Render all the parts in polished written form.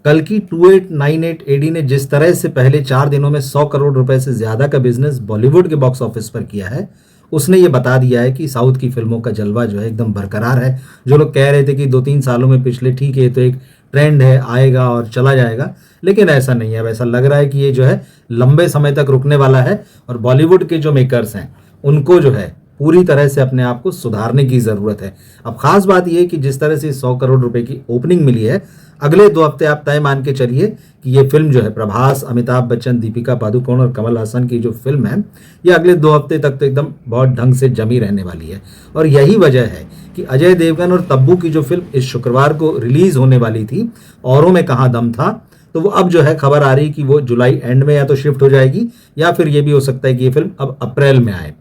कल्कि 2898 एडी ने जिस तरह से पहले 4 दिनों में 100 करोड़ रुपए से ज्यादा का बिजनेस बॉलीवुड के बॉक्स ऑफिस पर किया है, उसने ये बता दिया है कि साउथ की फिल्मों का जलवा जो है एकदम बरकरार है। जो लोग कह रहे थे कि 2-3 सालों में पिछले, ठीक है तो एक ट्रेंड है, आएगा और चला जाएगा, लेकिन ऐसा नहीं है। वैसा लग रहा है कि ये जो है लंबे समय तक रुकने वाला है और बॉलीवुड के जो मेकर्स हैं उनको जो है पूरी तरह से अपने आप को सुधारने की ज़रूरत है। अब खास बात यह है कि जिस तरह से 100 करोड़ रुपए की ओपनिंग मिली है, अगले 2 हफ्ते आप तय मान के चलिए कि ये फिल्म जो है प्रभास, अमिताभ बच्चन, दीपिका पादुकोण और कमल हासन की जो फिल्म है, ये अगले 2 हफ्ते तक तो एकदम बहुत ढंग से जमी रहने वाली है। और यही वजह है कि अजय देवगन और तब्बू की जो फिल्म इस शुक्रवार को रिलीज होने वाली थी, औरों में कहाँ दम था, तो वो अब जो है खबर आ रही कि वो जुलाई एंड में या तो शिफ्ट हो जाएगी या फिर ये भी हो सकता है कि ये फिल्म अब अप्रैल में आए।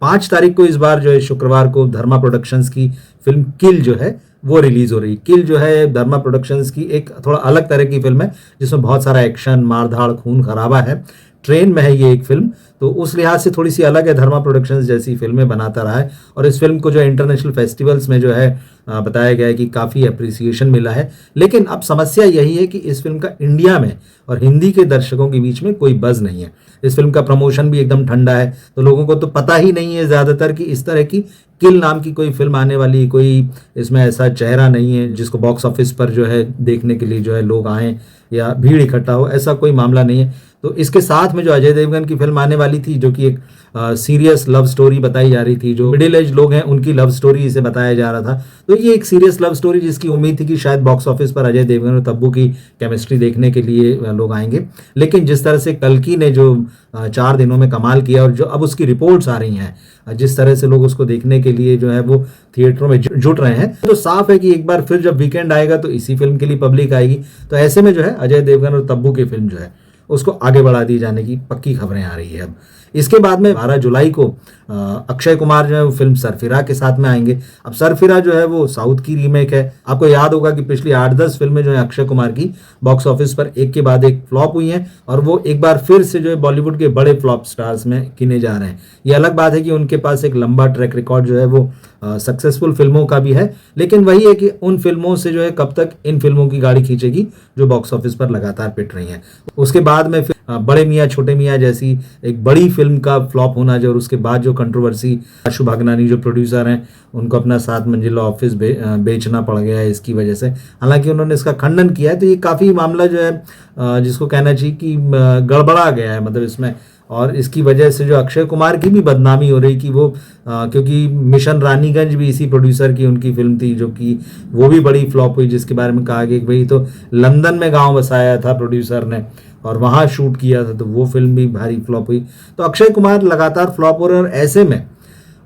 5 तारीख को इस बार जो है शुक्रवार को धर्मा प्रोडक्शंस की फिल्म किल जो है वो रिलीज हो रही। किल जो है धर्मा प्रोडक्शंस की एक थोड़ा अलग तरह की फिल्म है जिसमें बहुत सारा एक्शन, मारधाड़, खून खराबा है। ट्रेन में है ये एक फिल्म, तो उस लिहाज से थोड़ी सी अलग है। धर्मा प्रोडक्शंस जैसी फिल्में बनाता रहा है और इस फिल्म को जो इंटरनेशनल फेस्टिवल्स में जो है बताया गया है कि काफ़ी अप्रिसिएशन मिला है। लेकिन अब समस्या यही है कि इस फिल्म का इंडिया में और हिंदी के दर्शकों के बीच में कोई बज़ नहीं है। इस फिल्म का प्रमोशन भी एकदम ठंडा है, तो लोगों को तो पता ही नहीं है ज़्यादातर कि इस तरह की किल नाम की कोई फिल्म आने वाली, कोई इसमें ऐसा चेहरा नहीं है जिसको बॉक्स ऑफिस पर जो है देखने के लिए जो है लोग आएँ या भीड़ इकट्ठा हो, ऐसा कोई मामला नहीं है। तो इसके साथ में जो अजय देवगन की फिल्म आने वाली थी, जो कि एक सीरियस लव स्टोरी बताई जा रही थी, जो मिडिल एज लोग हैं उनकी लव स्टोरी इसे बताया जा रहा था, तो ये एक सीरियस लव स्टोरी जिसकी उम्मीद थी कि शायद बॉक्स ऑफिस पर अजय देवगन और तब्बू की केमिस्ट्री देखने के लिए लोग आएंगे। लेकिन जिस तरह से कल्कि ने जो 4 दिनों में कमाल किया और जो अब उसकी रिपोर्ट्स आ रही हैं, जिस तरह से लोग उसको देखने के लिए जो है वो थिएटरों में जुट रहे हैं, तो साफ है कि एक बार फिर जब वीकेंड आएगा तो इसी फिल्म के लिए पब्लिक आएगी। तो ऐसे में जो है अजय देवगन और तब्बू की फिल्म जो है उसको आगे बढ़ा दी जाने की पक्की खबरें आ रही है। अब इसके बाद में 12 जुलाई को अक्षय कुमार जो है वो फिल्म सरफिरा के साथ में आएंगे। अब सरफिरा जो है वो साउथ की रीमेक है। आपको याद होगा कि पिछली 8-10 फिल्में जो है अक्षय कुमार की बॉक्स ऑफिस पर एक के बाद एक फ्लॉप हुई हैं और वो एक बार फिर से जो है बॉलीवुड के बड़े फ्लॉप स्टार्स में गिने जा रहे हैं। ये अलग बात है कि उनके पास एक लंबा ट्रैक रिकॉर्ड जो है वो सक्सेसफुल फिल्मों का भी है, लेकिन वही है कि उन फिल्मों से जो है कब तक इन फिल्मों की गाड़ी खींचेगी जो बॉक्स ऑफिस पर लगातार पिट रही हैं। उसके बाद में फिर बड़े मियाँ छोटे मियाँ जैसी एक बड़ी फिल्म का फ्लॉप होना, जो और उसके बाद जो कंट्रोवर्सी, आशु भागनानी जो प्रोड्यूसर हैं उनको अपना 7 मंजिला ऑफिस बेचना पड़ गया है इसकी वजह से। हालांकि उन्होंने इसका खंडन किया है, तो ये काफ़ी मामला जो है जिसको कहना चाहिए कि गड़बड़ा गया है मतलब इसमें। और इसकी वजह से जो अक्षय कुमार की भी बदनामी हो रही कि वो क्योंकि मिशन रानीगंज भी इसी प्रोड्यूसर की उनकी फिल्म थी, जो कि वो भी बड़ी फ्लॉप हुई, जिसके बारे में कहा गया कि भाई तो लंदन में गांव बसाया था प्रोड्यूसर ने और वहाँ शूट किया था, तो वो फिल्म भी भारी फ्लॉप हुई। तो अक्षय कुमार लगातार फ्लॉप हो रहे हैं और ऐसे में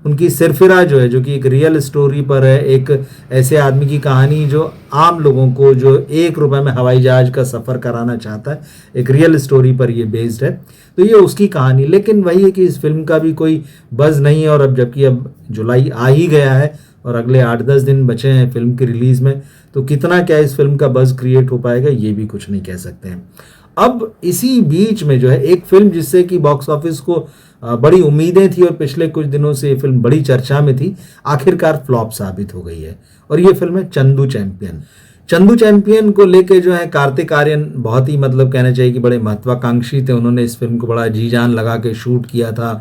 उनकी सिरफिरा जो है, जो कि एक रियल स्टोरी पर है, एक ऐसे आदमी की कहानी जो आम लोगों को जो 1 रुपए में हवाई जहाज का सफ़र कराना चाहता है, एक रियल स्टोरी पर ये बेस्ड है, तो ये उसकी कहानी। लेकिन वही है कि इस फिल्म का भी कोई बज़ नहीं है और अब जबकि अब जुलाई आ ही गया है और अगले 8-10 दिन बचे हैं फिल्म की रिलीज़ में, तो कितना क्या इस फिल्म का बज़ क्रिएट हो पाएगा ये भी कुछ नहीं कह सकते हैं। अब इसी बीच में जो है एक फिल्म जिससे कि बॉक्स ऑफिस को बड़ी उम्मीदें थी और पिछले कुछ दिनों से ये फिल्म बड़ी चर्चा में थी, आखिरकार फ्लॉप साबित हो गई है और ये फिल्म है चंदू चैंपियन। चंदू चैंपियन को लेके जो है कार्तिक आर्यन बहुत ही मतलब कहना चाहिए कि बड़े महत्वाकांक्षी थे। उन्होंने इस फिल्म को बड़ा जी जान लगा के शूट किया था,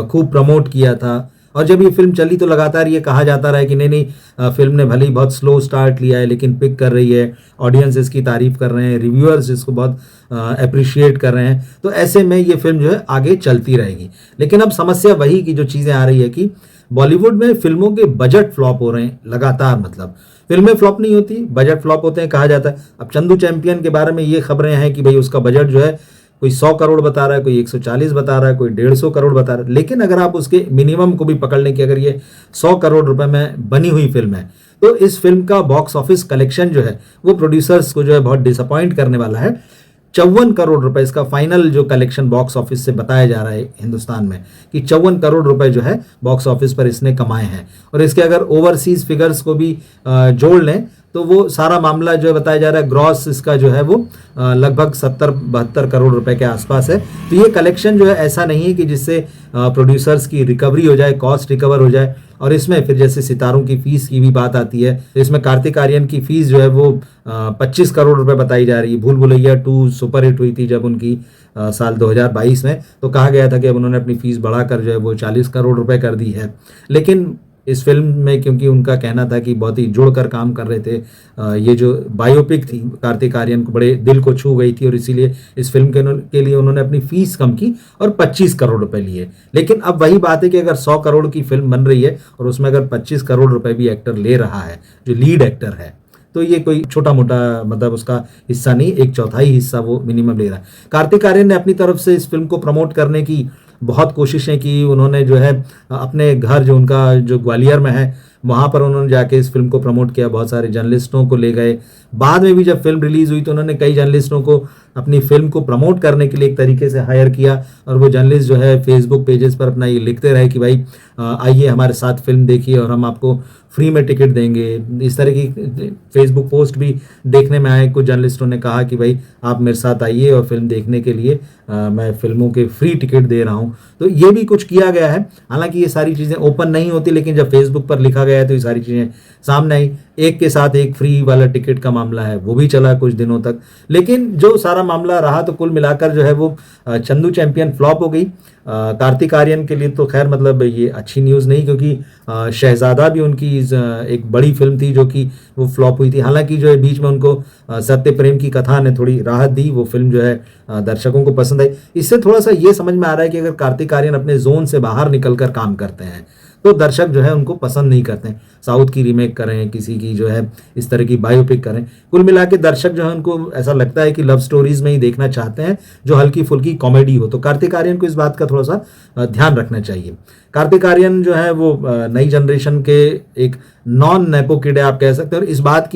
खूब प्रमोट किया था और जब ये फिल्म चली तो लगातार ये कहा जाता रहा कि नहीं फिल्म ने भले ही बहुत स्लो स्टार्ट लिया है लेकिन पिक कर रही है, ऑडियंस इसकी तारीफ कर रहे हैं, रिव्यूअर्स इसको बहुत अप्रिशिएट कर रहे हैं, तो ऐसे में ये फिल्म जो है आगे चलती रहेगी। लेकिन अब समस्या वही की जो चीज़ें आ रही है कि बॉलीवुड में फिल्मों के बजट फ्लॉप हो रहे हैं लगातार, मतलब फिल्में फ्लॉप नहीं होती, बजट फ्लॉप होते हैं कहा जाता है। अब चंदू चैंपियन के बारे में ये खबरें हैं कि भाई उसका बजट जो है कोई 100 करोड़ बता रहा है, कोई 140 बता रहा है, कोई 150 करोड़ बता रहा है। लेकिन अगर आप उसके मिनिमम को भी पकड़ लें कि अगर ये 100 करोड़ रुपए में बनी हुई फिल्म है, तो इस फिल्म का बॉक्स ऑफिस कलेक्शन जो है वो प्रोड्यूसर्स को जो है बहुत डिसअपॉइंट करने वाला है। 54 करोड़ रुपए इसका फाइनल जो कलेक्शन बॉक्स ऑफिस से बताया जा रहा है हिंदुस्तान में कि 54 करोड़ रुपए जो है बॉक्स ऑफिस पर इसने कमाए हैं। और इसके अगर ओवरसीज फिगर्स को भी जोड़ लें तो वो सारा मामला जो है बताया जा रहा है, ग्रॉस इसका जो है वो लगभग 70-72 करोड़ रुपए के आसपास है। तो ये कलेक्शन जो है ऐसा नहीं है कि जिससे प्रोड्यूसर्स की रिकवरी हो जाए, कॉस्ट रिकवर हो जाए। और इसमें फिर जैसे सितारों की फीस की भी बात आती है, तो इसमें कार्तिक आर्यन की फीस जो है वो 25 करोड़ रुपए बताई जा रही है। भूल भुलैया 2 सुपर हिट हुई थी जब उनकी साल 2022 में, तो कहा गया था कि अब उन्होंने अपनी फीस बढ़ाकर जो है वो 40 करोड़ रुपए कर दी है। लेकिन इस फिल्म में क्योंकि उनका कहना था कि बहुत ही जुड़कर काम कर रहे थे, ये जो बायोपिक थी कार्तिक आर्यन को बड़े दिल को छू गई थी, और इसीलिए इस फिल्म के लिए उन्होंने अपनी फीस कम की और 25 करोड़ रुपए लिए। लेकिन अब वही बात है कि अगर 100 करोड़ की फिल्म बन रही है और उसमें अगर 25 करोड़ रुपए भी एक्टर ले रहा है जो लीड एक्टर है, तो ये कोई छोटा मोटा मतलब उसका हिस्सा नहीं, 1/4 हिस्सा वो मिनिमम ले रहा है। कार्तिक आर्यन ने अपनी तरफ से इस फिल्म को प्रमोट करने की बहुत कोशिशें की। उन्होंने जो है अपने घर जो उनका जो ग्वालियर में है वहाँ पर उन्होंने जाके इस फिल्म को प्रमोट किया, बहुत सारे जर्नलिस्टों को ले गए। बाद में भी जब फिल्म रिलीज हुई तो उन्होंने कई जर्नलिस्टों को अपनी फिल्म को प्रमोट करने के लिए एक तरीके से हायर किया, और वो जर्नलिस्ट जो है फेसबुक पेजेस पर अपना ये लिखते रहे कि भाई आइए हमारे साथ फिल्म देखिए और हम आपको फ्री में टिकट देंगे। इस तरह की फेसबुक पोस्ट भी देखने में आए। कुछ जर्नलिस्टों ने कहा कि भाई आप मेरे साथ आइए और फिल्म देखने के लिए मैं फिल्मों के फ्री टिकट दे रहा हूँ। तो ये भी कुछ किया गया है। हालांकि ये सारी चीज़ें ओपन नहीं होती, लेकिन जब फेसबुक पर लिखा गया है तो ये सारी चीज़ें सामने आई। एक के साथ एक फ्री वाला टिकट का मामला है, वो भी चला कुछ दिनों तक। लेकिन जो सारा मामला रहा तो कुल मिलाकर जो है वो चंदू चैंपियन फ्लॉप हो गई। कार्तिक आर्यन के लिए तो खैर मतलब ये अच्छी न्यूज़ नहीं, क्योंकि शहजादा भी उनकी एक बड़ी फिल्म थी जो कि वो फ्लॉप हुई थी। हालांकि जो है बीच में उनको सत्य प्रेम की कथा ने थोड़ी राहत दी, वो फिल्म जो है दर्शकों को पसंद आई। इससे थोड़ा सा ये समझ में आ रहा है कि अगर कार्तिक आर्यन अपने जोन से बाहर निकलकर काम करते हैं तो दर्शक जो है उनको पसंद नहीं करते हैं। साउथ की रीमेक करें, किसी की जो है इस तरह की बायोपिक करें, कुल मिला के दर्शक जो है उनको ऐसा लगता है कि लव स्टोरीज में ही देखना चाहते हैं जो हल्की फुल्की कॉमेडी हो। तो कार्तिक आर्यन को इस बात का थोड़ा सा ध्यान रखना चाहिए। कार्तिक आर्यन जो है वो नई जनरेशन के एक नॉन नेपो किड है आप कह सकते हैं, और इस बात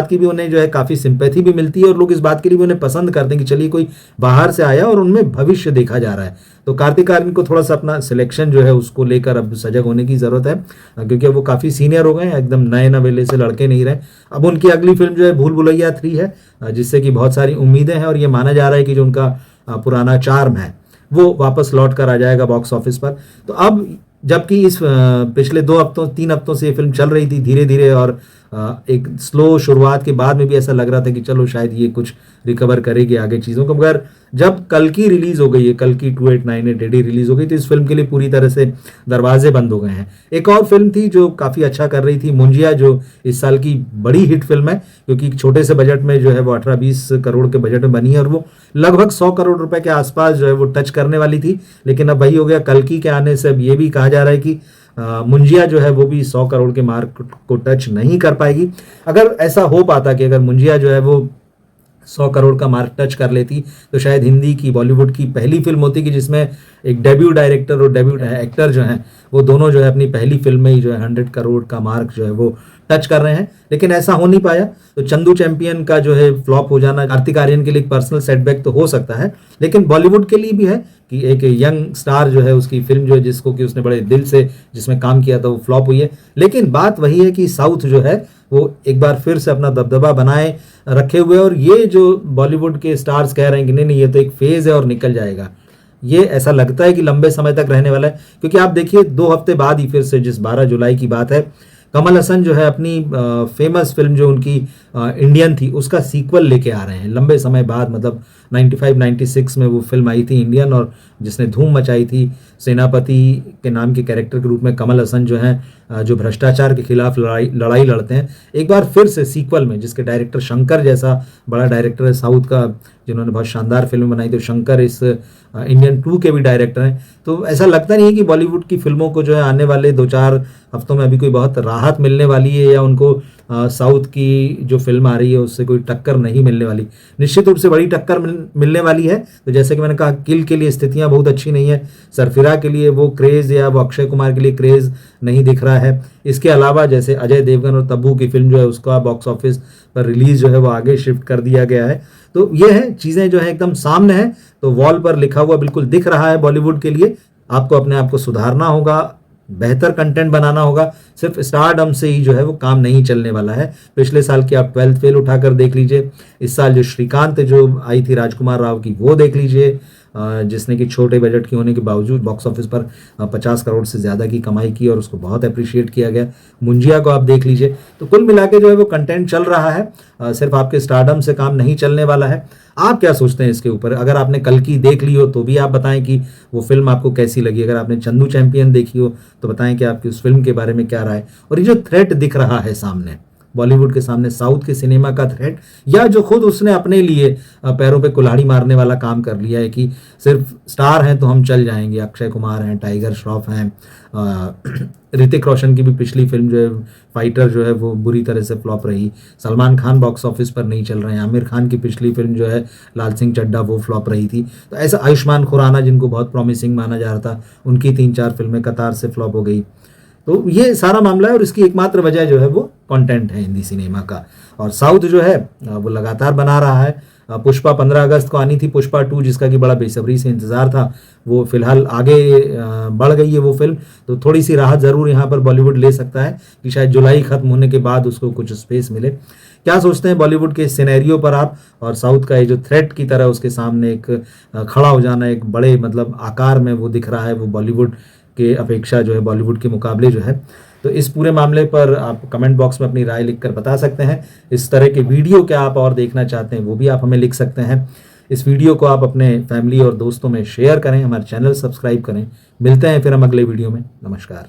की भी उन्हें जो है काफ़ी सिंपैथी भी मिलती है, और लोग इस बात के लिए भी उन्हें पसंद करते हैं कि चलिए कोई बाहर से आया और उनमें भविष्य देखा जा रहा है। तो कार्तिक आर्यन को थोड़ा सा अपना सिलेक्शन जो है उसको लेकर अब सजग होने की ज़रूरत है, क्योंकि अब वो काफ़ी सीनियर हो गए हैं, एकदम नए नवेले से लड़के नहीं रहे। अब उनकी अगली फिल्म जो है भूल भुलैया 3 है, जिससे कि बहुत सारी उम्मीदें हैं, और ये माना जा रहा है कि जो उनका पुराना चार्म है वो वापस लौट कर आ जाएगा बॉक्स ऑफिस पर। तो अब जबकि इस पिछले 3 हफ्तों से ये फिल्म चल रही थी धीरे धीरे, और एक स्लो शुरुआत के बाद में भी ऐसा लग रहा था कि चलो शायद ये कुछ रिकवर करेगी आगे चीज़ों को, मगर जब कल की रिलीज़ हो गई है, कल की 2898 एडी रिलीज़ हो गई, तो इस फिल्म के लिए पूरी तरह से दरवाजे बंद हो गए हैं। एक और फिल्म थी जो काफ़ी अच्छा कर रही थी, मुंजिया, जो इस साल की बड़ी हिट फिल्म है, क्योंकि छोटे से बजट में जो है वो 18-20 करोड़ के बजट में बनी है, और वो लगभग 100 करोड़ रुपए के आसपास जो है वो टच करने वाली थी। लेकिन अब वही हो गया, कल्कि के आने से अब ये भी कहा जा रहा है कि मुंजिया जो है वो भी 100 करोड़ के मार्क को टच नहीं कर पाएगी। अगर ऐसा हो पाता कि अगर मुंजिया जो है वो 100 करोड़ का मार्क टच कर लेती, तो शायद हिंदी की, बॉलीवुड की पहली फिल्म होती कि जिसमें एक डेब्यू डायरेक्टर और डेब्यू एक्टर जो हैं वो दोनों जो है अपनी पहली फिल्म में ही जो है 100 करोड़ का मार्क जो है वो टच कर रहे हैं। लेकिन ऐसा हो नहीं पाया। तो चंदू चैंपियन का जो है फ्लॉप हो जाना कार्तिक आर्यन के लिए एक पर्सनल सेटबैक तो हो सकता है, लेकिन बॉलीवुड के लिए भी है कि एक यंग स्टार जो है उसकी फिल्म जो है जिसको कि उसने बड़े दिल से जिसमें काम किया था वो फ्लॉप हुई है। लेकिन बात वही है कि साउथ जो है वो एक बार फिर से अपना दबदबा बनाए रखे हुए, और ये जो बॉलीवुड के स्टार्स कह रहे हैं कि नहीं नहीं ये तो एक फेज है और निकल जाएगा, ये ऐसा लगता है कि लंबे समय तक रहने वाला है। क्योंकि आप देखिए 2 हफ्ते बाद ही फिर से, जिस 12 जुलाई की बात है, कमल हसन जो है अपनी फेमस फिल्म जो उनकी इंडियन थी उसका सीक्वल लेके आ रहे हैं लंबे समय बाद। मतलब 95-96 में वो फिल्म आई थी इंडियन, और जिसने धूम मचाई थी। सेनापति के नाम के कैरेक्टर के रूप में कमल हसन जो हैं जो भ्रष्टाचार के खिलाफ लड़ाई लड़ते हैं, एक बार फिर से सीक्वल में, जिसके डायरेक्टर शंकर जैसा बड़ा डायरेक्टर है साउथ का, जिन्होंने बहुत शानदार फिल्म बनाई, तो शंकर इस इंडियन 2 के भी डायरेक्टर हैं। तो ऐसा लगता नहीं है कि बॉलीवुड की फिल्मों को जो है आने वाले 2-4 हफ्तों में अभी कोई बहुत राहत मिलने वाली है, या उनको साउथ की जो फिल्म आ रही है उससे कोई टक्कर नहीं मिलने वाली। निश्चित रूप से बड़ी टक्कर मिलने वाली है। तो जैसे कि मैंने कहा, किल के लिए स्थितियां बहुत अच्छी नहीं है, सरफिरा के लिए वो क्रेज़ या वो अक्षय कुमार के लिए क्रेज़ नहीं दिख रहा है। इसके अलावा जैसे अजय देवगन और तब्बू की फिल्म जो है उसका बॉक्स ऑफिस पर रिलीज़ जो है वो आगे शिफ्ट कर दिया गया है। तो ये है चीज़ें जो है एकदम सामने है, तो वॉल पर लिखा हुआ बिल्कुल दिख रहा है बॉलीवुड के लिए। आपको अपने आप को सुधारना होगा, बेहतर कंटेंट बनाना होगा। सिर्फ स्टारडम से ही जो है वो काम नहीं चलने वाला है। पिछले साल की आप 12th फेल उठाकर देख लीजिए, इस साल जो श्रीकांत जो आई थी राजकुमार राव की वो देख लीजिए, जिसने कि छोटे बजट की होने के बावजूद बॉक्स ऑफिस पर 50 करोड़ से ज़्यादा की कमाई की और उसको बहुत अप्रिशिएट किया गया। मुंजिया को आप देख लीजिए। तो कुल मिला के जो है वो कंटेंट चल रहा है, सिर्फ आपके स्टारडम से काम नहीं चलने वाला है। आप क्या सोचते हैं इसके ऊपर? अगर आपने कल की देख ली हो तो भी आप बताएं कि वो फिल्म आपको कैसी लगी। अगर आपने चंदू चैंपियन देखी हो तो बताएं कि आपकी उस फिल्म के बारे में क्या राय। और ये जो थ्रेट दिख रहा है सामने, बॉलीवुड के सामने साउथ के सिनेमा का थ्रेट, या जो खुद उसने अपने लिए पैरों पे कुल्हाड़ी मारने वाला काम कर लिया है कि सिर्फ स्टार हैं तो हम चल जाएंगे। अक्षय कुमार हैं, टाइगर श्रॉफ हैं, ऋतिक रोशन की भी पिछली फिल्म जो है फाइटर जो है वो बुरी तरह से फ्लॉप रही। सलमान खान बॉक्स ऑफिस पर नहीं चल रहे हैं। आमिर खान की पिछली फिल्म जो है लाल सिंह चड्ढा वो फ्लॉप रही थी। तो ऐसा आयुष्मान खुराना जिनको बहुत प्रॉमिसिंग माना जा रहा था, उनकी 3-4 फिल्में कतार से फ्लॉप हो गई। तो ये सारा मामला है और इसकी एकमात्र वजह जो है वो कंटेंट है हिंदी सिनेमा का। और साउथ जो है वो लगातार बना रहा है। पुष्पा 15 अगस्त को आनी थी, पुष्पा 2 जिसका कि बड़ा बेसब्री से इंतजार था, वो फिलहाल आगे बढ़ गई है वो फिल्म। तो थोड़ी सी राहत ज़रूर यहाँ पर बॉलीवुड ले सकता है कि शायद जुलाई खत्म होने के बाद उसको कुछ स्पेस मिले। क्या सोचते हैं बॉलीवुड के सिनेरियो पर आप? और साउथ का ये जो थ्रेट की तरह उसके सामने एक खड़ा हो जाना, एक बड़े मतलब आकार में वो दिख रहा है, वो बॉलीवुड के अपेक्षा जो है बॉलीवुड के मुकाबले जो है। तो इस पूरे मामले पर आप कमेंट बॉक्स में अपनी राय लिखकर बता सकते हैं। इस तरह के वीडियो क्या आप और देखना चाहते हैं वो भी आप हमें लिख सकते हैं। इस वीडियो को आप अपने फैमिली और दोस्तों में शेयर करें, हमारे चैनल सब्सक्राइब करें। मिलते हैं फिर हम अगले वीडियो में। नमस्कार।